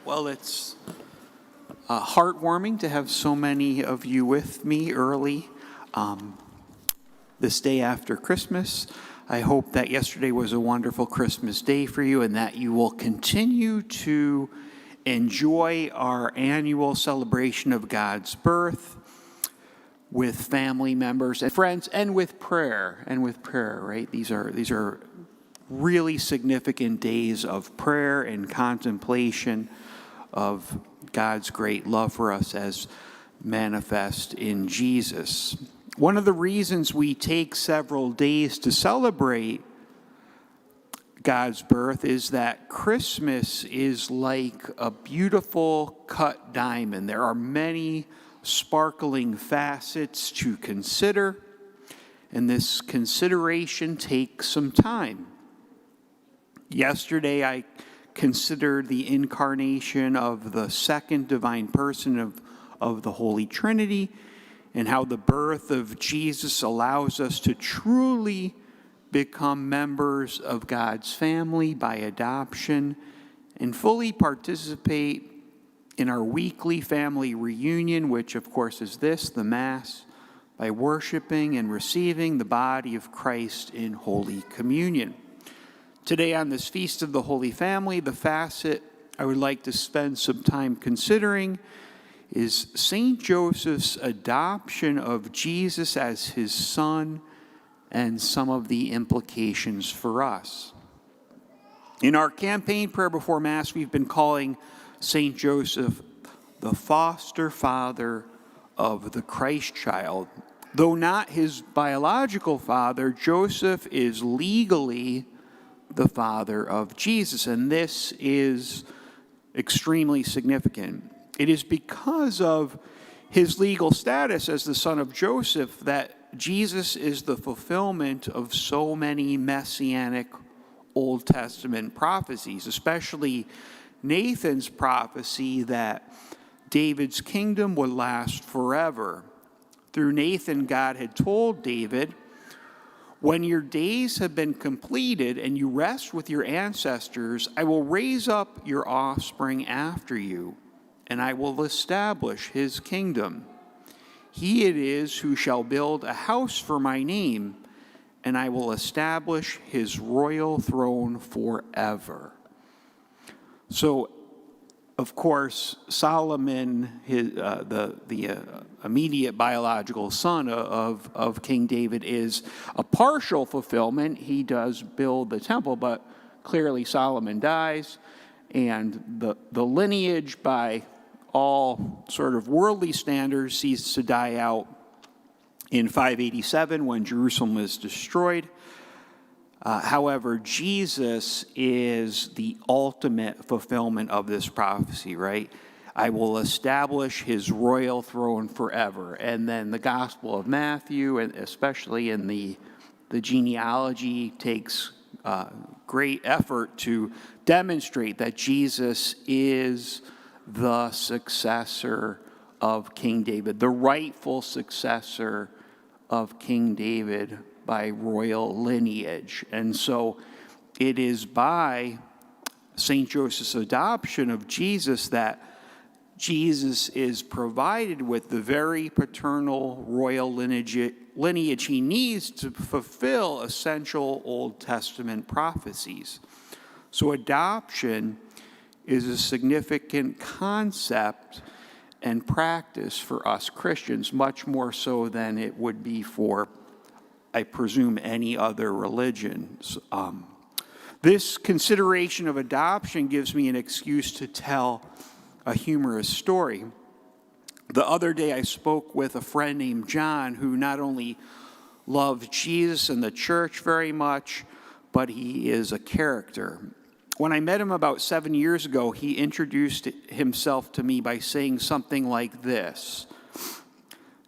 Well, it's heartwarming to have so many of you with me early this day after Christmas. I hope that yesterday was a wonderful Christmas day for you and that you will continue to enjoy our annual celebration of God's birth with family members and friends and with prayer, right? These are really significant days of prayer and contemplation of God's great love for us as manifest in Jesus. One of the reasons we take several days to celebrate God's birth is that Christmas is like a beautiful cut diamond. There are many sparkling facets to consider, and this consideration takes some time. Yesterday, I considered the incarnation of the second divine person of the Holy Trinity and how the birth of Jesus allows us to truly become members of God's family by adoption and fully participate in our weekly family reunion, which of course is this, the Mass, by worshiping and receiving the body of Christ in Holy Communion. Today on this Feast of the Holy Family, the facet I would like to spend some time considering is St. Joseph's adoption of Jesus as his son and some of the implications for us. In our campaign prayer before Mass, we've been calling St. Joseph the foster father of the Christ child. Though not his biological father, Joseph is legally the father of Jesus, and this is extremely significant. It is because of his legal status as the son of Joseph that Jesus is the fulfillment of so many messianic Old Testament prophecies, especially Nathan's prophecy that David's kingdom would last forever. Through Nathan, God had told David, "When your days have been completed and you rest with your ancestors, I will raise up your offspring after you, and I will establish his kingdom. He it is who shall build a house for my name, and I will establish his royal throne forever." So, of course, Solomon, the immediate biological son of King David, is a partial fulfillment. He does build the temple, but clearly Solomon dies, and the lineage, by all sort of worldly standards, ceases to die out in 587 when Jerusalem is destroyed. However, Jesus is the ultimate fulfillment of this prophecy, right? I will establish his royal throne forever. And then the Gospel of Matthew, and especially in the genealogy, takes great effort to demonstrate that Jesus is the successor of King David, the rightful successor of King David by royal lineage. And so it is by St. Joseph's adoption of Jesus that Jesus is provided with the very paternal royal lineage he needs to fulfill essential Old Testament prophecies. So adoption is a significant concept and practice for us Christians, much more so than it would be for, I presume, any other religion. This consideration of adoption gives me an excuse to tell a humorous story. The other day I spoke with a friend named John who not only loves Jesus and the church very much, but he is a character. When I met him about 7 years ago, he introduced himself to me by saying something like this: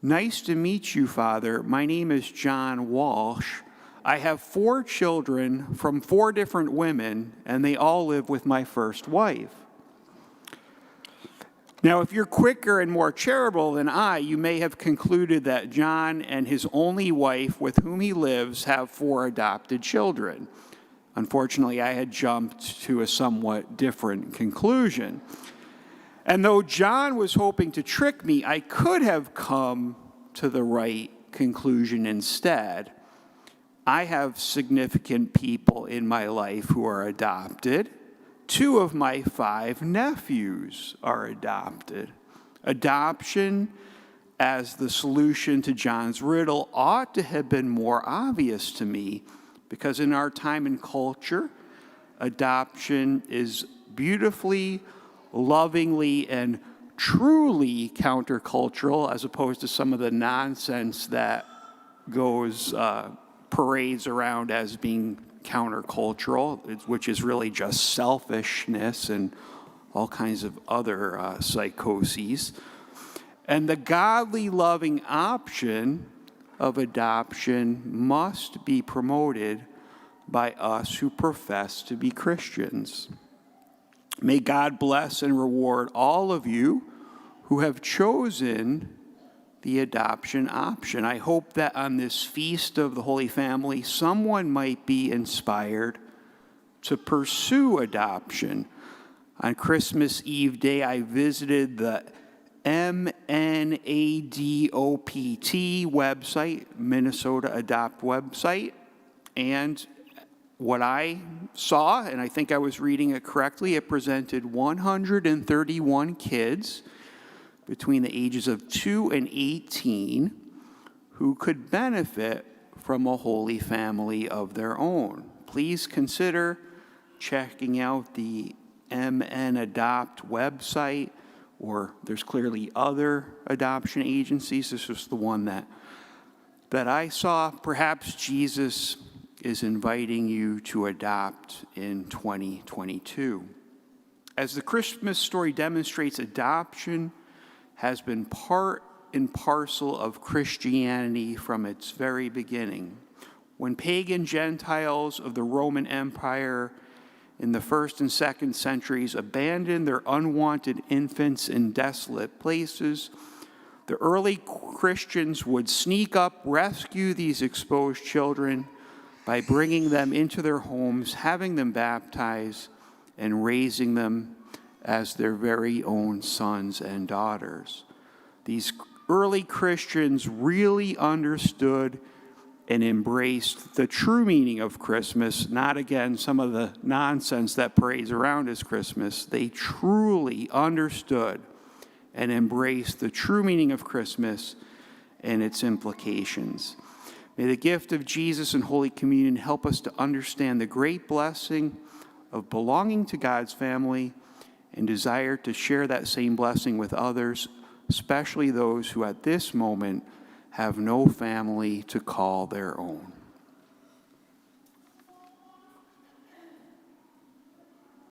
"Nice to meet you, Father. My name is John Walsh. I have 4 children from 4 different women, and they all live with my first wife." Now, if you're quicker and more charitable than I, you may have concluded that John and his only wife with whom he lives have 4 adopted children. Unfortunately, I had jumped to a somewhat different conclusion. And though John was hoping to trick me, I could have come to the right conclusion instead. I have significant people in my life who are adopted. 2 of my 5 nephews are adopted. Adoption as the solution to John's riddle ought to have been more obvious to me, because in our time and culture, adoption is beautifully, lovingly, and truly countercultural, as opposed to some of the nonsense that goes parades around as being countercultural, which is really just selfishness and all kinds of other psychoses. And the godly, loving option of adoption must be promoted by us who profess to be Christians. May God bless and reward all of you who have chosen the adoption option. I hope that on this feast of the Holy Family, someone might be inspired to pursue adoption. On Christmas Eve day, I visited the MNADOPT website, Minnesota Adopt website, and what I saw, and I think I was reading it correctly, it presented 131 kids between the ages of 2 and 18 who could benefit from a Holy Family of their own. Please consider checking out the MN Adopt website, or there's clearly other adoption agencies. This was the one that I saw. Perhaps Jesus is inviting you to adopt in 2022. As the Christmas story demonstrates, adoption has been part and parcel of Christianity from its very beginning. When pagan Gentiles of the Roman Empire in the 1st and 2nd centuries abandoned their unwanted infants in desolate places, the early Christians would sneak up, rescue these exposed children by bringing them into their homes, having them baptized, and raising them as their very own sons and daughters. These early Christians really understood and embraced the true meaning of Christmas, not, again, some of the nonsense that parades around as Christmas. They truly understood and embraced the true meaning of Christmas and its implications. May the gift of Jesus and Holy Communion help us to understand the great blessing of belonging to God's family and desire to share that same blessing with others, especially those who at this moment have no family to call their own.